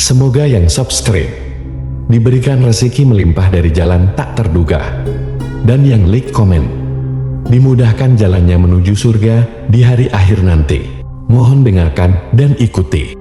Semoga yang subscribe diberikan rezeki melimpah dari jalan tak terduga, dan yang like komen dimudahkan jalannya menuju surga di hari akhir nanti. Mohon dengarkan dan ikuti.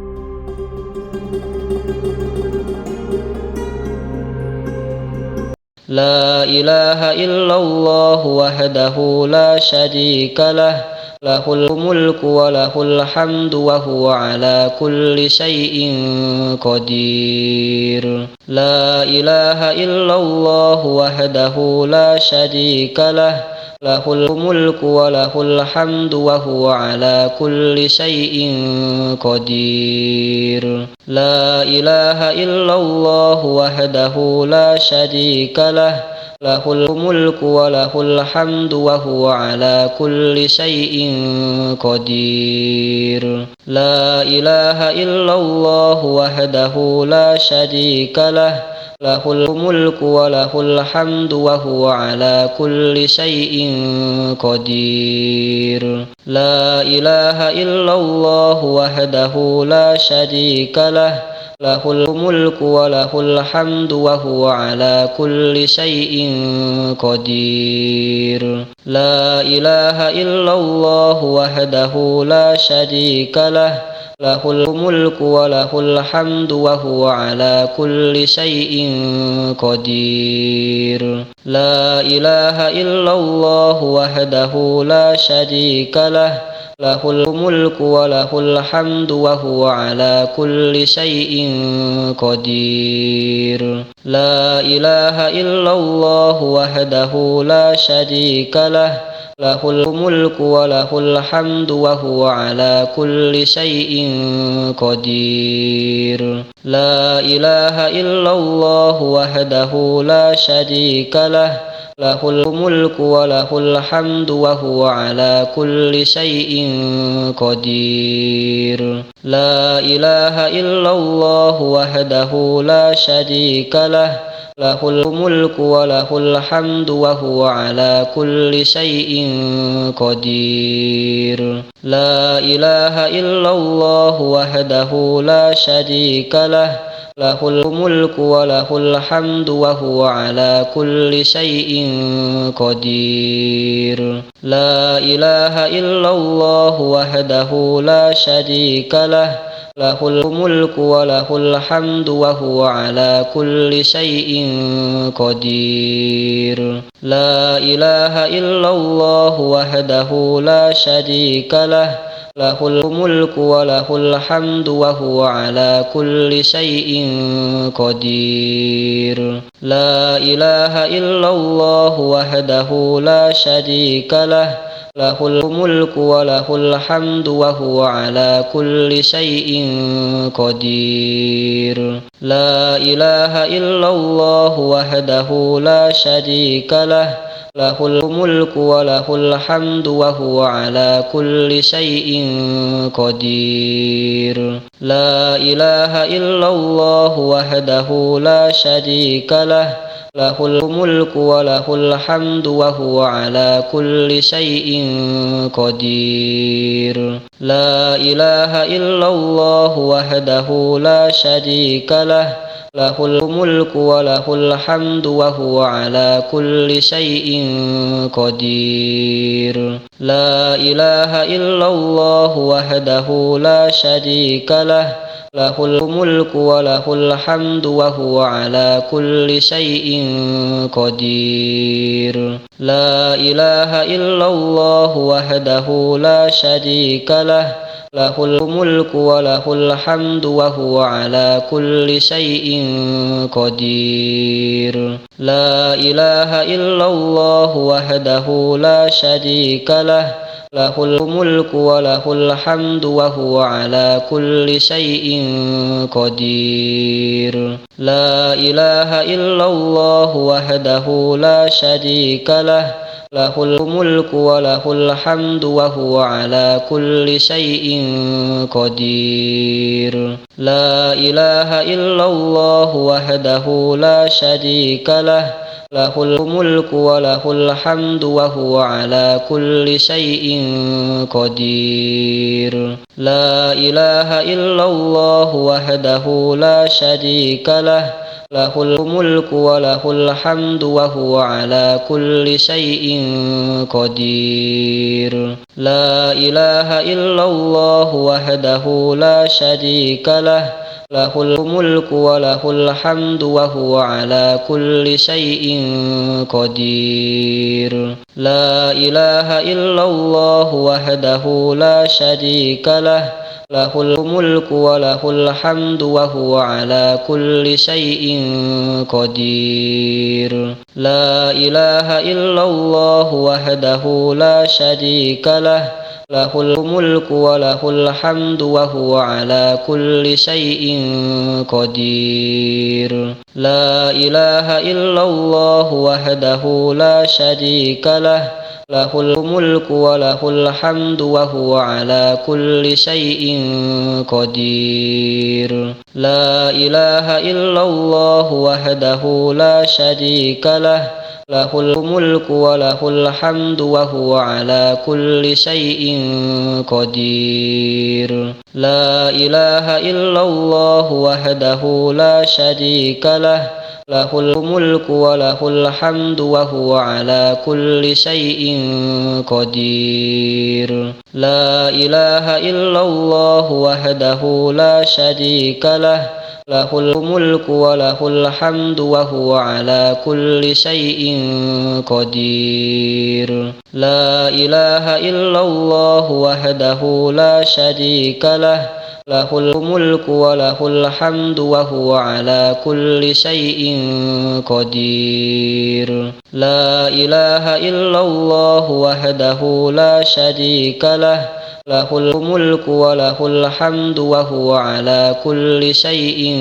La ilaha illallah wahdahu la syarika lah, lahul mulku wa lahul hamdu wa huwa ala kulli syai'in qadir. La ilaha illallah wahdahu la syarika lah, lahul mulku wa lahul hamdu wa huwa ala kulli syai'in qadir. La ilaha illallah wahdahu la syarika lah, lahul mulku wa lahul hamdu wa huwa ala kulli syai'in qadir. La ilaha illallah wahdahu la syarika lah, lahul mulku wa lahul hamdu wa huwa ala kulli syai'in qadir. La ilaha illallah wahdahu la syarika lah, lahul mulku wa lahul hamdu wa huwa ala kulli syai'in qadir. La ilaha illallah wahdahu la syarika lah, lahul mulku wa lahul hamdu wa huwa ala kulli syai'in qadir. La ilaha illallah wahdahu la syarika lah, lahul mulku wa lahul hamdu wa huwa ala kulli syai'in qadir. La ilaha illallah wahdahu la syarika lah, lahul mulku wa lahul hamdu wa huwa ala kulli syai'in qadir. La ilaha illallah wahdahu la syarika lah, lahul mulku wa lahul hamdu wa huwa ala kulli syai'in qadir. La ilaha illallah wahdahu la syarika lah, lahul mulku wa lahul hamdu wa huwa ala kulli syai'in qadir. La ilaha illallah wahdahu la syarika lah, lahul mulku wa lahul hamdu wa huwa ala kulli syai'in qadir. La ilaha illallah wahdahu la syarika lah, lahul mulku wa lahul hamdu wa huwa ala kulli syai'in qadir. La ilaha illallah wahdahu la syarika lah, lahul mulku wa lahul hamdu wa huwa ala kulli syai'in qadir. La ilaha illallah wahdahu la syarika lah, lahul mulku wa lahul hamdu wa huwa ala kulli syai'in qadir. La ilaha illallah wahdahu la syarika lah, lahul mulku wa lahul hamdu wa huwa ala kulli syai'in qadir. La ilaha illallah wahdahu la syarika lah, lahul mulku wa lahul hamdu wa huwa ala kulli syai'in qadir. La ilaha illallah wahdahu la syarika lah, lahul mulku wa lahul hamdu wa huwa ala kulli syai'in qadir. La ilaha illallah wahdahu la syarika lah, lahul mulku wa lahul hamdu wa huwa ala kulli syai'in qadir. La ilaha illallah wahdahu la syarika lah, lahul mulku wa lahul hamdu wa huwa ala kulli syai'in qadir. La ilaha illallah wahdahu la syarika lah, lahul mulku wa lahul hamdu wa huwa ala kulli syai'in qadir. La ilaha illallah wahdahu la syarika lah, lahul mulku wa lahul hamdu wa huwa ala kulli syai'in qadir. La ilaha illallah wahdahu la syarika lah, lahul mulku wa lahul hamdu wa huwa ala kulli syai'in qadir. La ilaha illallah wahdahu la syarika lah, lahul mulku wa lahul hamdu wa huwa ala kulli syai'in qadir. La ilaha illallah wahdahu la syarika lah, lahul mulku wa lahul hamdu wa huwa ala kulli syai'in qadir. La ilaha illallah wahdahu la syarika lah, lahul mulku wa lahul hamdu wa huwa ala kulli syai'in qadir. La ilaha illallah wahdahu la syarika lah, lahul mulku wa lahul hamdu wa huwa ala kulli syai'in qadir. La ilaha illallah wahdahu la syarika lah, lahul mulku wa lahul hamdu wa huwa ala kulli syai'in qadir. La ilaha illallah wahdahu la syarika lah, lahul mulku wa lahul hamdu wa huwa ala kulli syai'in qadir. La ilaha illallah wahdahu la syarika lah, lahul mulku wa lahul hamdu wa huwa ala kulli syai'in qadir. La ilaha illallah wahdahu la syarika lah, lahul mulku wa lahul hamdu wa huwa ala kulli syai'in qadir. La ilaha illallah wahdahu la syarika lah, lahul mulku wa lahul hamdu wa huwa ala kulli syai'in qadir. La ilaha illallah wahdahu la syarika lah, lahul mulku wa lahul hamdu wa huwa ala kulli syai'in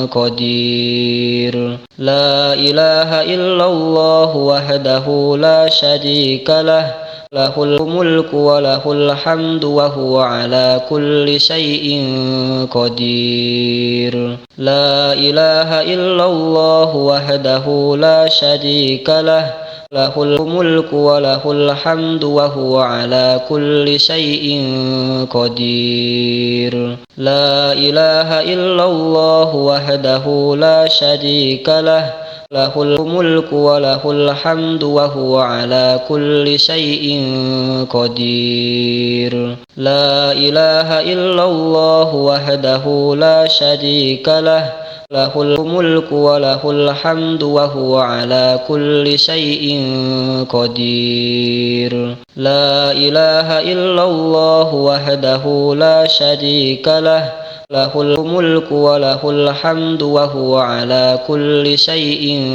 qadir. La ilaha illallah wahdahu la syarika lah, lahul mulku wa lahul hamdu wa huwa ala kulli syai'in qadir. La ilaha illallah wahdahu la syarika lah, lahul mulku wa lahul hamdu wa huwa ala kulli syai'in qadir. La ilaha illallah wahdahu la syarika lah, lahul mulku wa lahul hamdu wa huwa ala kulli syai'in qadir. La ilaha illallah wahdahu la syarika lah, lahul mulku wa lahul hamdu wa huwa ala kulli syai'in qadir. La ilaha illallah wahdahu la syarika lah, lahul mulku wa lahul hamdu wa huwa ala kulli syai'in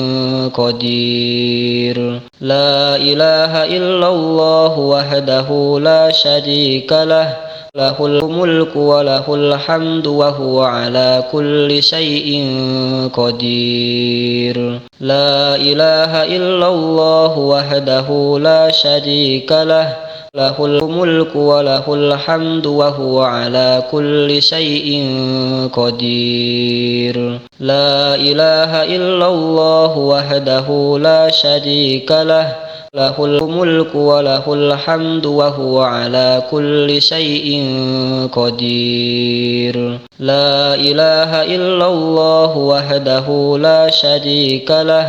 qadir. La ilaha illallah wahdahu la syarika lah, lahul mulku wa lahul hamdu wa huwa ala kulli syai'in qadir. La ilaha illallah wahdahu la syarika lah, lahul mulku wa lahul hamdu wa huwa ala kulli syai'in qadir. La ilaha illallah wahdahu la syarika lah, lahul mulku wa lahul hamdu wa huwa ala kulli syai'in qadir. La ilaha illallah wahdahu la syarika lah,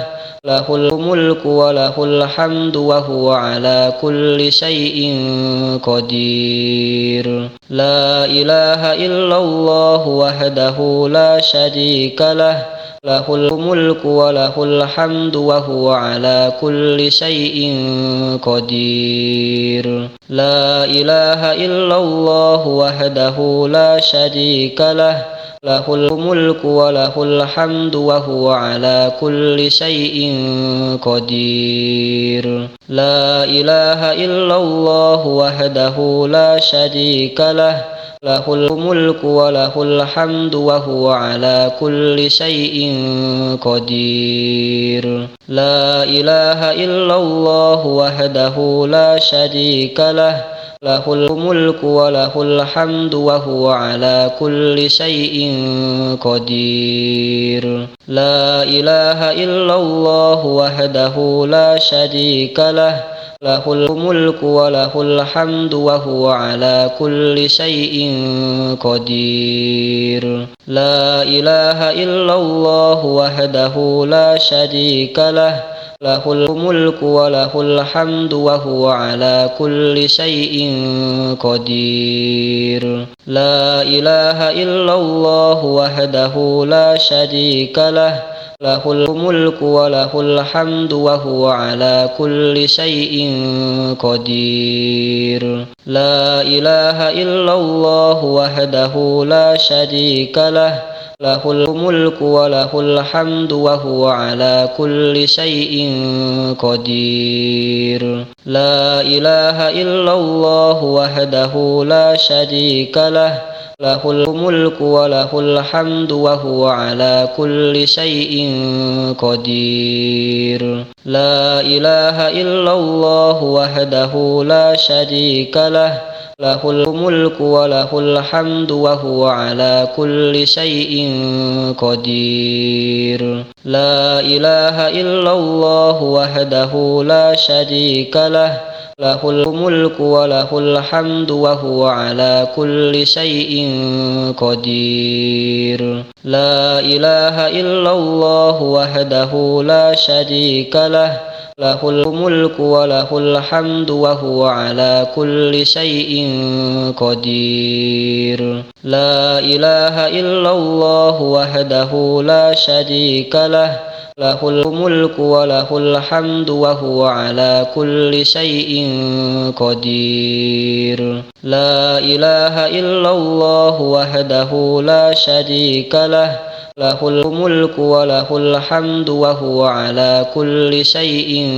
lahul mulku wa lahul hamdu wa huwa ala kulli syai'in qadir. La ilaha illallah wahdahu la syarika lah, lahul mulku wa lahul hamdu wa huwa ala kulli syai'in qadir. La ilaha illallah wahdahu la syarika lah, lahul mulku wa lahul hamdu wa huwa ala kulli syai'in qadir. La ilaha illallah wahdahu la syarika lah, lahul mulku wa lahul hamdu wa huwa ala kulli syai'in qadir. La ilaha illallah wahdahu la syarika lah, lahul mulku wa lahul hamdu wa huwa ala kulli syai'in qadir. La ilaha illallah wahdahu la syarika lah, lahul mulku wa lahul hamdu wa huwa ala kulli syai'in qadir. La ilaha illallah wahdahu la syarika lah, lahul mulku wa lahul hamdu wa huwa ala kulli syai'in qadir. La ilaha illallah wahdahu la syarika lah, lahul mulku wa lahul hamdu wa huwa ala kulli syai'in qadir. La ilaha illallah wahdahu la syarika lah, lahul mulku wa lahul hamdu wa huwa ala kulli syai'in qadir. La ilaha illallah wahdahu la syarika lah, lahul mulku wa lahul hamdu wa huwa ala kulli syai'in qadir. La ilaha illallah wahdahu la syarika lah, lahul mulku wa lahul hamdu wa huwa ala kulli syai'in qadir. La ilaha illallah wahdahu la syarika lah, lahul mulku wa lahul hamdu wa huwa ala kulli syai'in qadir. La ilaha illallah wahdahu la syarika lah, lahul mulku wa lahul hamdu wa huwa ala kulli syai'in qadir. La ilaha illallah wahdahu la syarika lah, lahul mulku wa lahul hamdu wa huwa ala kulli syai'in qadir. La ilaha illallah wahdahu la syarika lah, lahul mulku wa lahul hamdu wa huwa ala kulli syai'in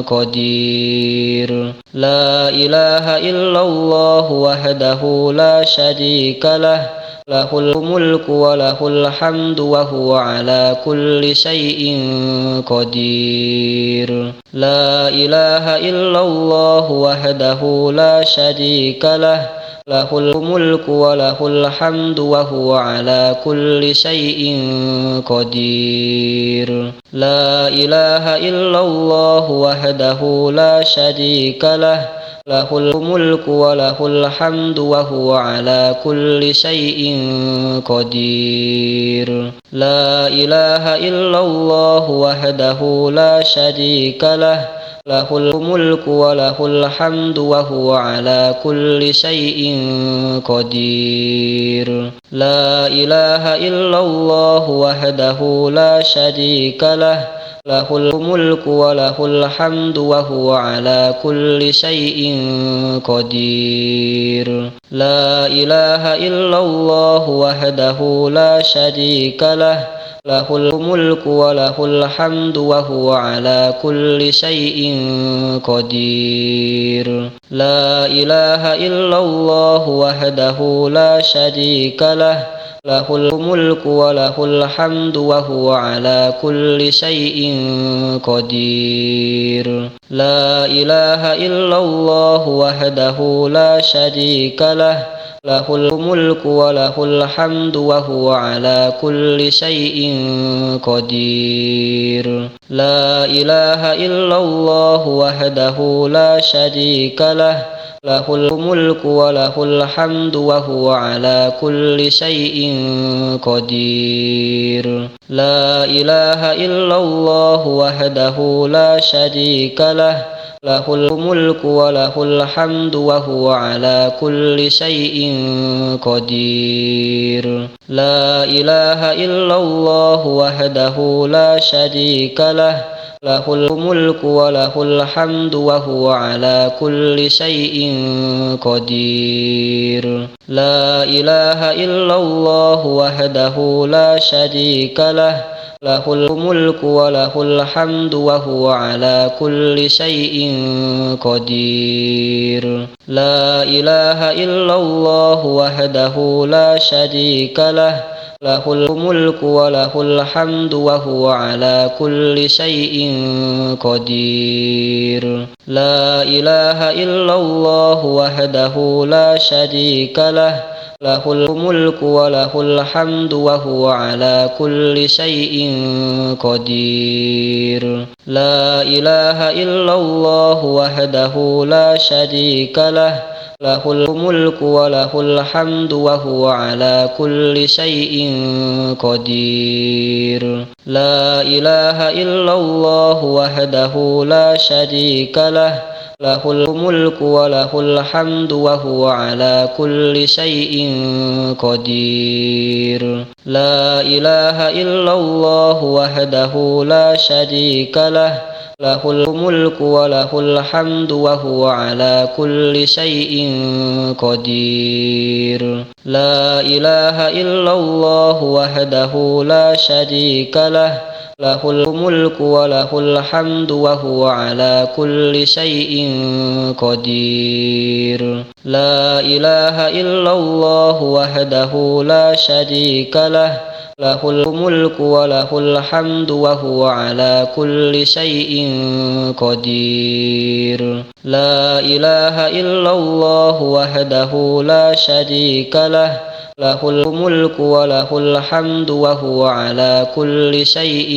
qadir. La ilaha illallah wahdahu la syarika lah, lahul mulku wa lahul hamdu wa huwa ala kulli syai'in qadir. La ilaha illallah wahdahu la syarika lah, lahul mulku wa lahul hamdu wa huwa ala kulli syai'in qadir. La ilaha illallah wahdahu la syarika lah, lahul mulku wa lahul hamdu wa huwa ala kulli syai'in qadir. La ilaha illallah wahdahu la syarika lah, lahul mulku wa lahul hamdu wa huwa ala kulli syai'in qadir. La ilaha illallah wahdahu la syarika lah, lahul mulku wa lahul hamdu wa huwa ala kulli syai'in qadir. La ilaha illallah wahdahu la syarika lah, lahul mulku wa lahul hamdu wa huwa ala kulli syai'in qadir. La ilaha illallah wahdahu la syarika lah, lahul mulku wa lahul hamdu wa huwa ala kulli syai'in qadir. La ilaha illallah wahdahu la syarika lah, lahul mulku wa lahul hamdu wa huwa ala kulli syai'in qadir. La ilaha illallah wahdahu la syarika lah, lahul mulku wa lahul hamdu wa huwa ala kulli syai'in qadir. La ilaha illallah wahdahu la syarika lah, lahul mulku wa lahul hamdu wa huwa ala kulli syai'in qadir. La ilaha illallah wahdahu la syarika lah, lahul mulku wa lahul hamdu wa huwa ala kulli syai'in qadir. La ilaha illallah wahdahu la syarika lah, lahul mulku wa lahul hamdu wa huwa ala kulli syai'in qadir. La ilaha illallah wahdahu la syarika lah, له الملك وله الحمد وهو على كل شيء قدير لا إله إلا الله وحده لا شريك له له الملك وله الحمد وهو على كل شيء قدير لا إله إلا الله وحده لا شريك له له الملك وله الحمد وهو على كل شيء قدير لا إله إلا الله وحده لا شريك له له الملك وله الحمد وهو على كل شيء قدير لا إله إلا الله وحده لا شريك له له الملك وله الحمد وهو على كل شيء قدير لا إله إلا الله وحده لا شريك له له الملك وله الحمد وهو على كل شيء قدير لا إله إلا الله وحده لا شريك له له الملك وله الحمد وهو على كل شيء قدير لا إله إلا الله وحده لا شريك له له الملك وله الحمد وهو على كل شيء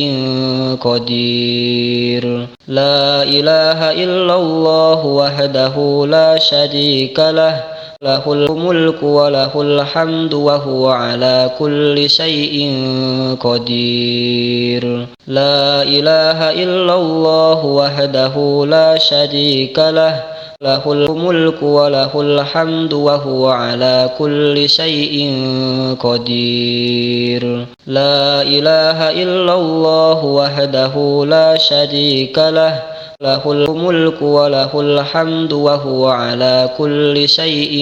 قدير لا إله إلا الله وحده لا شريك له له الملك وله الحمد وهو على كل شيء قدير لا إله إلا الله وحده لا شريك له له الملك وله الحمد وهو على كل شيء قدير لا إله إلا الله وحده لا شريك له له الملك وله الحمد وهو على كل شيء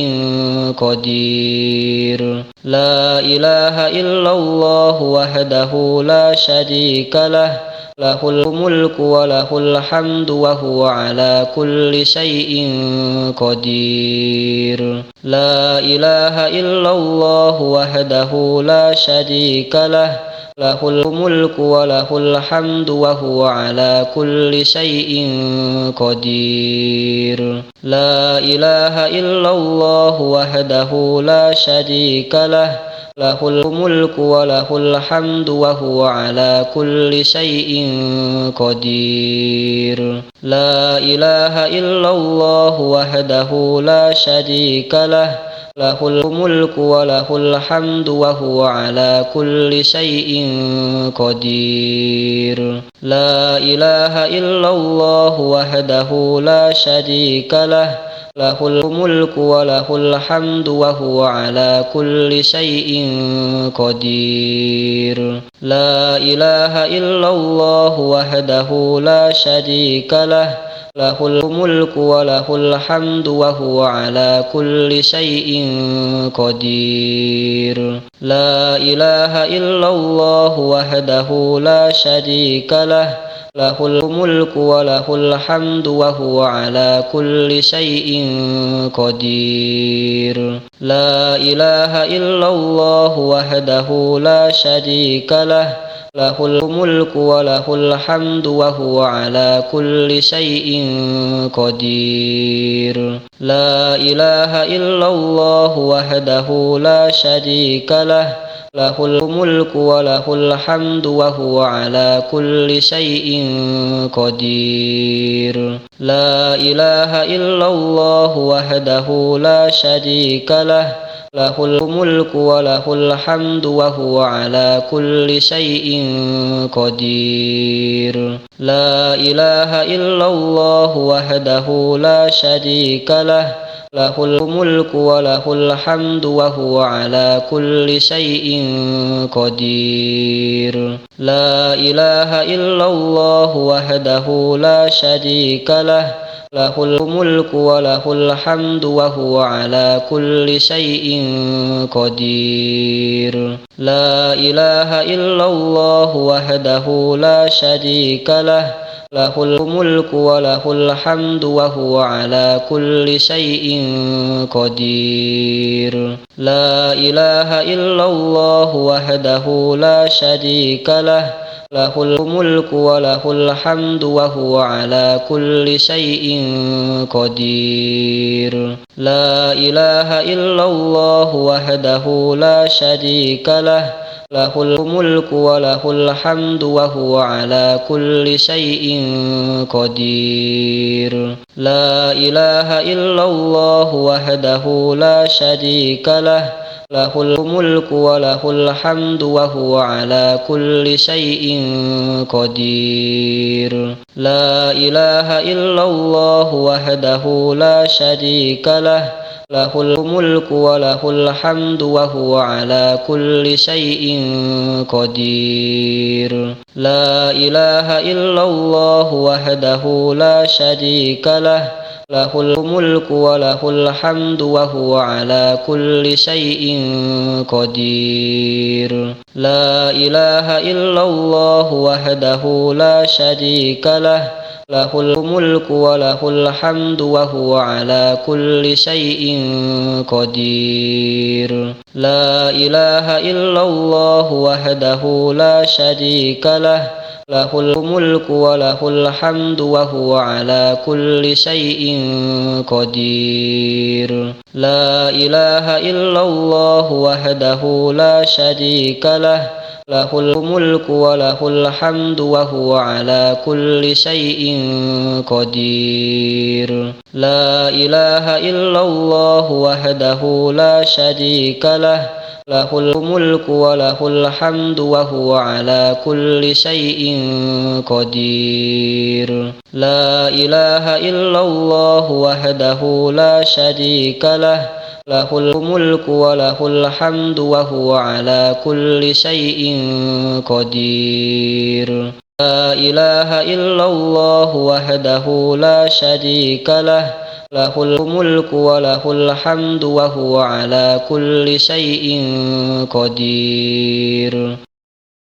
قدير لا إله إلا الله وحده لا شريك له له الملك وله الحمد وهو على كل شيء قدير لا إله إلا الله وحده لا شريك له له الملك وله الحمد وهو على كل شيء قدير لا إله إلا الله وحده لا شريك له له الملك وله الحمد وهو على كل شيء قدير لا إله إلا الله وحده لا شريك له له الملك وله الحمد وهو على كل شيء قدير لا إله إلا الله وحده لا شريك له له الملك وله الحمد وهو على كل شيء قدير لا إله إلا الله وحده لا شريك له له الملك وله الحمد وهو على كل شيء قدير لا إله إلا الله وحده لا شريك له له الملك وله الحمد وهو على كل شيء قدير لا إله إلا الله وحده لا شريك له له الملك وله الحمد وهو على كل شيء قدير لا إله إلا الله وحده لا شريك له له الملك وله الحمد وهو على كل شيء قدير لا إله إلا الله وحده لا شريك له له الملك وله الحمد وهو على كل شيء قدير لا إله إلا الله وحده لا شريك له له الملك وله الحمد وهو على كل شيء قدير لا إله إلا الله وحده لا شريك له له الملك وله الحمد وهو على كل شيء قدير. لا إله إلا الله وحده لا شريك له، له الملك وله الحمد وهو على كل شيء قدير. لا إله إلا الله وحده لا شريك له، له الملك وله الحمد وهو على كل شيء قدير. لا إله إلا الله وحده لا شريك له، له الملك وله الحمد وهو على كل شيء قدير. لا إله إلا الله وحده لا شريك له، له الملك وله الحمد وهو على كل شيء قدير. لا إله إلا الله وحده لا شريك له، له الملك وله الحمد وهو على كل شيء قدير. لا إله إلا الله وحده لا شريك له، له الملك وله الحمد وهو على كل شيء قدير. لا إله إلا الله وحده لا شريك له، له الملك وله الحمد وهو على كل شيء قدير. لا إله إلا الله وحده لا شريك له، له الملك وله الحمد وهو على كل شيء قدير. لا إله إلا الله وحده لا شريك له، له الملك وله الحمد وهو على كل شيء قدير. لا إله إلا الله وحده لا شريك له، له الملك وله الحمد وهو على كل شيء قدير. لا إله إلا الله وحده لا شريك له، له الملك وله الحمد وهو على كل شيء قدير. لا إله إلا الله وحده لا شريك له، له الملك وله الحمد وهو على كل شيء قدير.